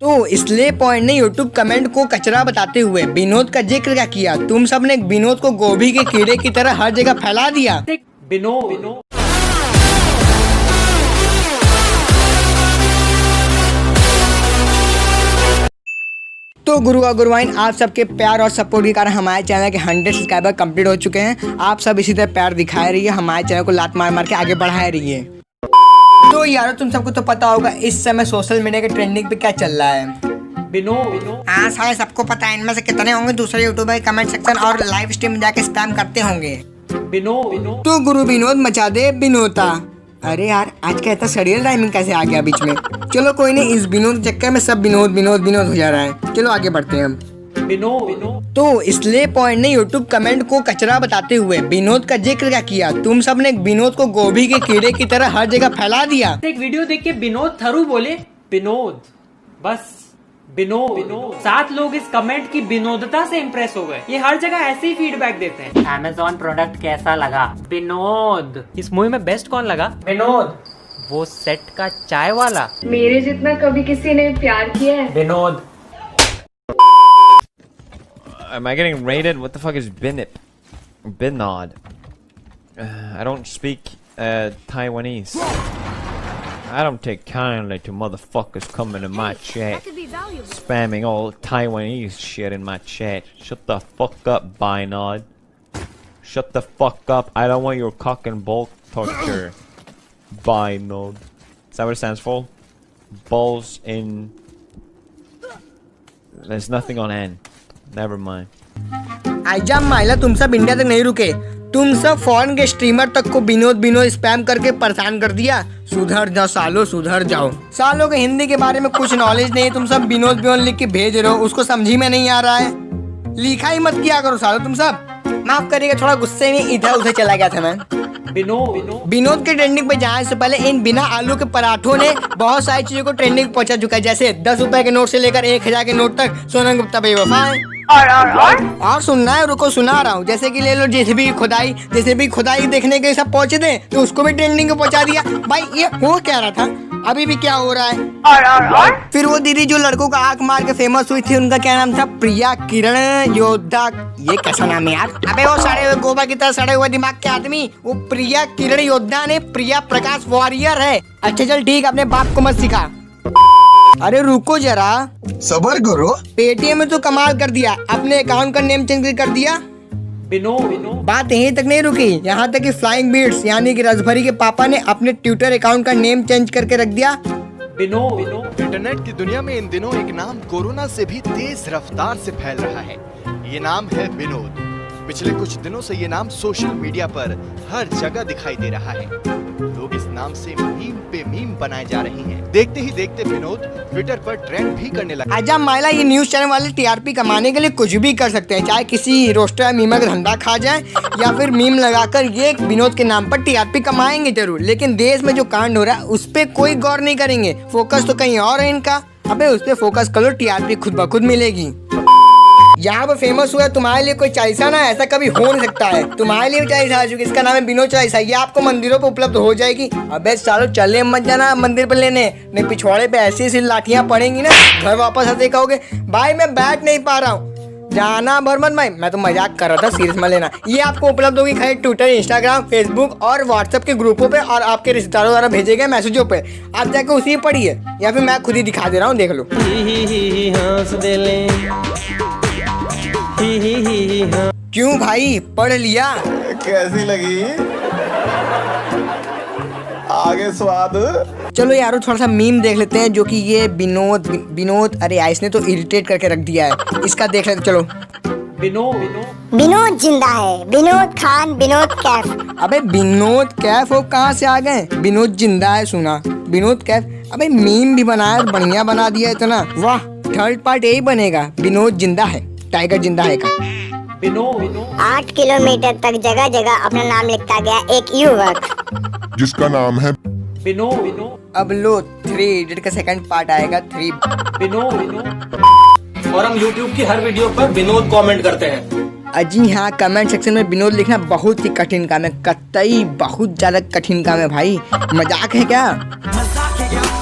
तो इसलिए पॉइंट ने यूट्यूब कमेंट को कचरा बताते हुए विनोद का जिक्र क्या किया। तुम सब ने विनोद को गोभी के कीड़े की तरह हर जगह फैला दिया। विनोद तो गुरुवाइन आप सबके प्यार और सपोर्ट के कारण हमारे चैनल के 100 सब्सक्राइबर कंप्लीट हो चुके हैं। आप सब इसी तरह प्यार दिखाए रहिए, हमारे चैनल को लात मार मार के आगे बढ़ाए रहिए। तो यारो तुम सबको तो पता होगा इस समय सोशल मीडिया के ट्रेंडिंग पे क्या चल रहा है। विनोद हाँ सारे सबको पता है। इनमें से कितने होंगे दूसरे यूट्यूबर कमेंट सेक्शन और लाइव स्ट्रीम में जाके स्पैम करते होंगे। विनोद तो गुरु विनोद मचा दे विनोता। अरे यार आज का इतना सड़ियल टाइमिंग कैसे आ गया बीच में। चलो कोई नहीं, इस विनोद के चक्कर में सब विनोद विनोद विनोद हो जा रहा है। चलो आगे बढ़ते हैं हम। विनोद तो इसलिए पॉइंट ने यूट्यूब कमेंट को कचरा बताते हुए विनोद का जिक्र क्या किया। तुम सब ने विनोद को गोभी के कीड़े की तरह हर जगह फैला दिया। एक वीडियो देख के विनोद थरू बोले विनोद, बस विनोद। 7 लोग इस कमेंट की विनोदता से इम्प्रेस हो गए। ये हर जगह ऐसे ही फीडबैक देते हैं। Amazon प्रोडक्ट कैसा लगा विनोद। इस मूवी में बेस्ट कौन लगा विनोद। वो सेट का चाय वाला मेरे जितना कभी किसी ने प्यार किया है Vinod. Am I getting raided? What the fuck is Binip? Binod. I don't speak Taiwanese. I don't take kindly to motherfuckers coming in my chat, spamming all Taiwanese shit in my chat. Shut the fuck up, Binod. Shut the fuck up. I don't want your cock and ball torture. Binod. Is that what it stands for? Balls in. There's nothing on N. Never mind. आइजा माइला तुम सब India तक नहीं रुके। तुम सब foreign के streamer तक को विनोद स्पैम करके परेशान कर दिया। सुधर जाओ सालो, सुधर जाओ। सालों के हिंदी के बारे में कुछ नॉलेज नहीं। तुम सब विनोद लिख के भेज रहे हो, उसको समझी में नहीं आ रहा है। लिखा ही मत किया करो सालो तुम सब। माफ करिएगा, थोड़ा गुस्से में इधर उधर चला गया था मैं। विनोद के ट्रेंडिंग पे जाने से पहले इन बिना आलू के पराठों ने बहुत सारी चीजों को ट्रेंडिंग पहुंचा चुका है। जैसे 10 रुपए के नोट से लेकर 1000 के नोट तक सोनम गुप्ता बेवफा है। और सुनना है, रुको सुना रहा हूँ। जैसे कि ले लो जेसीबी खुदाई देखने के सब पहुंचे थे तो उसको भी ट्रेंडिंग पे पहुंचा दिया। भाई ये हो क्या रहा था, अभी भी क्या हो रहा है। फिर वो दीदी जो लड़कों का आंख मार के फेमस हुई थी, उनका क्या नाम था, प्रिया किरण योद्धा। ये कैसा नाम है यार। अबे वो सड़े हुए गोबर की तरह सड़े हुए दिमाग के आदमी, वो प्रिया किरण योद्धा ने प्रिया प्रकाश वॉरियर है। अच्छा चल ठीक, अपने बाप को मत सिखा। अरे रुको जरा, सबर करो। पेटीएम में तो कमाल कर दिया, अपने अकाउंट का नेम चेंज कर दिया। विनोद बात यहीं तक नहीं रुकी, यहाँ तक कि फ्लाइंग बीट्स यानी कि रसभरी के पापा ने अपने ट्विटर अकाउंट का नेम चेंज करके रख दिया। विनोद इंटरनेट की दुनिया में इन दिनों एक नाम कोरोना से भी तेज रफ्तार से फैल रहा है। ये नाम है विनोद। पिछले कुछ दिनों से ये नाम सोशल मीडिया पर हर जगह दिखाई दे रहा है। लोग इस नाम से मीम पे मीम बनाए जा रहे हैं। देखते ही देखते विनोद ट्विटर पर ट्रेंड भी करने लगा। आजा माइला, ये न्यूज चैनल वाले टीआरपी कमाने के लिए कुछ भी कर सकते हैं, चाहे किसी रोस्टर मीमर का धंधा खा जाए या फिर मीम लगाकर ये विनोद के नाम पर टीआरपी कमाएंगे जरूर। लेकिन देश में जो कांड हो रहा है उस पर कोई गौर नहीं करेंगे। फोकस तो कहीं और है इनका। अबे उस पर फोकस करो, टीआरपी खुद ब खुद मिलेगी। यहाँ पे फेमस हुआ तुम्हारे लिए कोई चालीसा ना, ऐसा कभी हो नहीं सकता है। तुम्हारे लिए चालीसा आ चुकी, इसका नाम है विनोद चालीसा। ये आपको मंदिरों पे उपलब्ध हो जाएगी। अबे सालो चले मत जाना मंदिर पे लेने, नहीं पिछवाड़े पे ऐसी ऐसी लाठियाँ पड़ेंगी ना, घर वापस आते कहोगे भाई मैं बैठ नहीं पा रहा हूँ, जाना भर मत। भाई मैं तो मजाक कर रहा था, सीरियस में लेना। ये आपको उपलब्ध होगी खैर ट्विटर, इंस्टाग्राम, फेसबुक और व्हाट्सएप के ग्रुपों पे और आपके रिश्तेदारों द्वारा भेजे गए मैसेजों पे। आप जाके उसी पढ़िए या फिर मैं खुद ही दिखा दे रहा हूँ, देख लो। क्यों भाई, पढ़ लिया? कैसी लगी आगे स्वाद? चलो यारो थोड़ा सा मीम देख लेते हैं, जो कि ये विनोद अरे इसने तो इरिटेट करके रख दिया है। इसका देख लेते चलो। विनोद जिंदा है, विनोद खान, विनोद कैफ। अबे विनोद कैफ हो कहाँ से आ गए? विनोद जिंदा है सुना, विनोद कैफ। अबे मीम भी बनाया, बढ़िया बना दिया इतना, वाह। थर्ड पार्ट यही बनेगा, विनोद जिंदा है, टाइगर जिंदा है का। 8 किलोमीटर तक जगह जगह अपना नाम लिखता गया एक युवक जिसका नाम है अब लो 3 इडियट का सेकंड पार्ट आएगा 3। और हम YouTube की हर वीडियो पर विनोद कमेंट करते हैं। अजी हाँ, कमेंट सेक्शन में विनोद लिखना बहुत ही कठिन काम है, कतई बहुत ज्यादा कठिन काम है भाई। मजाक है क्या?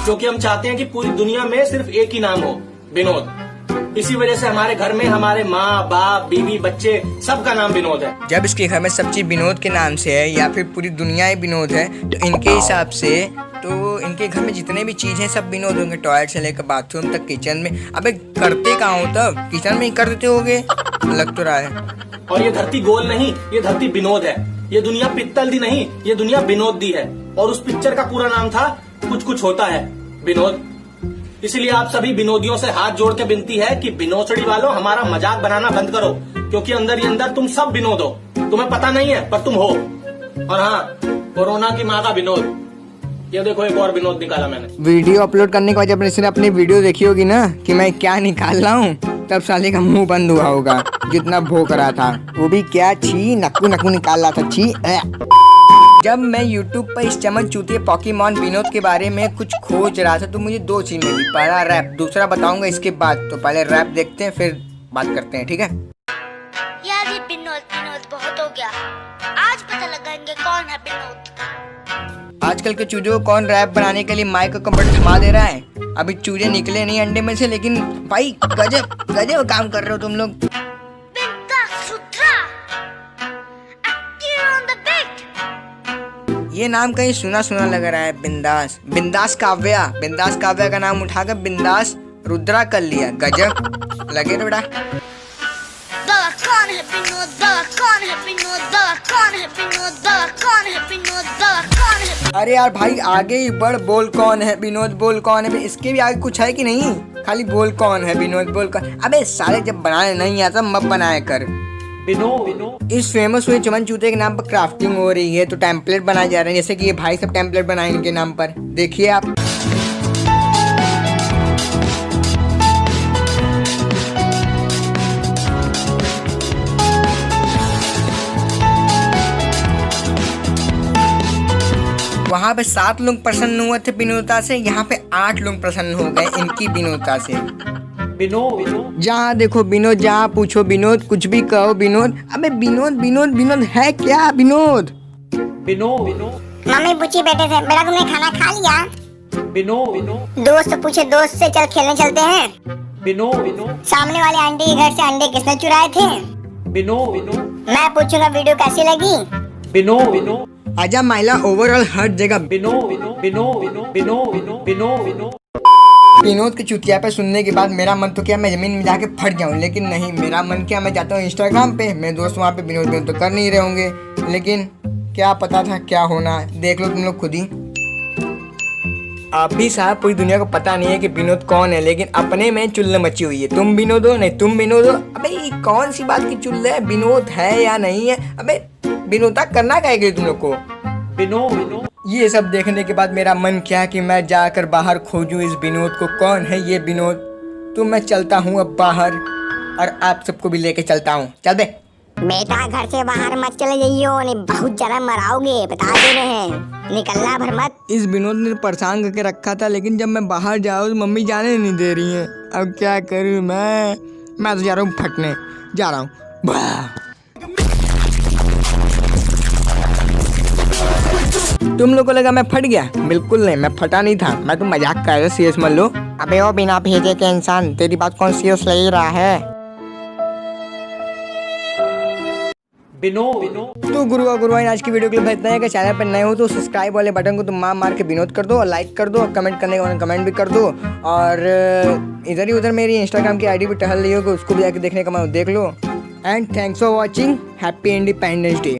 क्योंकि हम चाहते हैं कि पूरी दुनिया में सिर्फ एक ही नाम हो, विनोद। इसी वजह से हमारे घर में हमारे माँ बाप बीवी बच्चे सबका नाम विनोद है। जब इसके घर में सब चीज विनोद के नाम से है या फिर पूरी दुनिया ही विनोद है, तो इनके हिसाब से तो इनके घर में जितने भी चीज हैं सब विनोद होंगे, टॉयलेट से लेकर बाथरूम तक, किचन में। अबे करते कहाँ हो तब? किचन में ही कर देते होगे, लग तो रहा है। और ये धरती गोल नहीं, ये धरती विनोद है। ये दुनिया पित्तल दी नहीं, ये दुनिया विनोद दी है। और उस पिक्चर का पूरा नाम था कुछ कुछ होता है विनोद। इसलिए आप सभी विनोदियों से हाथ जोड़ के विनती है कि विनोदड़ी वालों हमारा मजाक बनाना बंद करो, क्योंकि अंदर ही अंदर तुम सब विनोद हो। तुम्हें पता नहीं है पर तुम हो। और हाँ, कोरोना की माँ का विनोद। ये देखो एक और विनोद निकाला मैंने। वीडियो अपलोड करने के बाद जब इसने अपनी वीडियो देखी होगी ना कि मैं क्या निकाल रहा हूँ, तब साले का मुंह बंद हुआ होगा। जितना भोंक रहा था वो भी क्या, छी नक्कू नक्कू निकाल रहा था, छी। जब मैं YouTube पर इस चमन चूतिए पॉकीमॉन विनोद के बारे में कुछ खोज रहा था तो मुझे दो चीज मिली, पहला रैप, दूसरा बताऊंगा इसके बाद। तो पहले रैप देखते हैं फिर बात करते हैं, ठीक है? यार ये विनोद बहुत हो गया। आज पता लगाएंगे कौन है विनोद। आजकल के चूजे को कौन रैप बनाने के लिए माइक का कंप्यूटर थमा दे रहा है। अभी चूजे निकले नहीं अंडे में से, लेकिन भाई गजब गजब काम कर रहे हो तुम लोग। ये नाम कहीं सुना सुना लग रहा है, बिंदास। बिंदास काव्या, बिंदास काव्या का नाम उठाकर बिंदास रुद्रा कर लिया, गजब लगे तो बेटा। कौन है विनोद, कौन है विनोद, कौन है विनोद, कौन है विनोद, कौन है। अरे यार भाई आगे ही बढ़, बोल कौन है विनोद, बोल कौन है। इसके भी आगे कुछ है कि नहीं? खाली बोल कौन है विनोद, बोल कौन। अबे साले जब बनाने नहीं आता मत बनाया कर। इस फेमस हुए चमन चूते के नाम पर क्राफ्टिंग हो रही है, तो टेम्पलेट बनाए जा रहे हैं। जैसे कि ये भाई सब टेम्पलेट बनाए इनके नाम पर, देखिए आप। वहाँ पे 7 लोग प्रसन्न हुए थे विनोदता से, यहाँ पे 8 लोग प्रसन्न हो गए इनकी विनोदता से। जहाँ देखो विनोद, जहाँ पूछो विनोद, कुछ भी कहो विनोद। अबे विनोद विनोद विनोद है क्या विनोद? मम्मी पूछी बेटे से, बेटा तुमने खाना खा लिया? दोस्त पूछे दोस्त से, चल खेलने चलते हैं। सामने वाले आंटी के घर से अंडे किसने चुराए थे? मैं पूछूंगा वीडियो कैसी लगी? आजा महिला ओवरऑल हर जगह विनोद की चुतिया पे सुनने के बाद मेरा मन तो क्या मैं जमीन में जाके फट जाऊं, लेकिन नहीं, मेरा मन क्या मैं जाता हूँ इंस्टाग्राम पे। मेरे दोस्त वहाँ पे विनोद तो कर नहीं रहे होंगे, लेकिन क्या पता था क्या होना। देख लो तुम लोग खुद ही। आप भी साहब पूरी दुनिया को पता नहीं है कि विनोद कौन है, लेकिन अपने में चुल्ल मची हुई है। तुम विनोद हो, नहीं तुम विनोद हो। अबे ये कौन सी बात की चुल्ल है? विनोद है या नहीं है? अबे विनोदा करना क्या है तुम लोग को? ये सब देखने के बाद मेरा मन क्या कि मैं जाकर बाहर खोजूं इस विनोद को, कौन है ये विनोद। तो मैं चलता हूँ अब बाहर और आप सबको भी लेके चलता हूँ। चल बे बेटा घर से बाहर मत चले जाइयो, नहीं बहुत ज्यादा मराओगे, बता दे रहे हैं, निकलना भर मत। इस विनोद ने परेशान करके रखा था, लेकिन जब मैं बाहर जाऊँ तो मम्मी जाने नहीं दे रही है। अब क्या करूँ मैं तो जा रहा हूँ फटने, जा रहा हूँ। तुम लोग को लगा मैं फट गया? बिल्कुल नहीं, मैं फटा नहीं था, मैं तो मजाक कर रहा, सीरियस मत लो। अबे ओ बिना भेजे के इंसान, तेरी बात कौन सीरियस ले रहा है? तो गुरुआ आज की वीडियो के लिए इतना है। चैनल पर नए हो तो सब्सक्राइब वाले बटन को तुम मार के विनोद कर दो, और लाइक कर दो, और कमेंट करने के बाद कमेंट भी कर दो। और इधर ही उधर मेरी इंस्टाग्राम की आईडी भी टहल रही होगी, उसको भी जाके देखने का मन देख लो। And thanks for watching. Happy Independence day.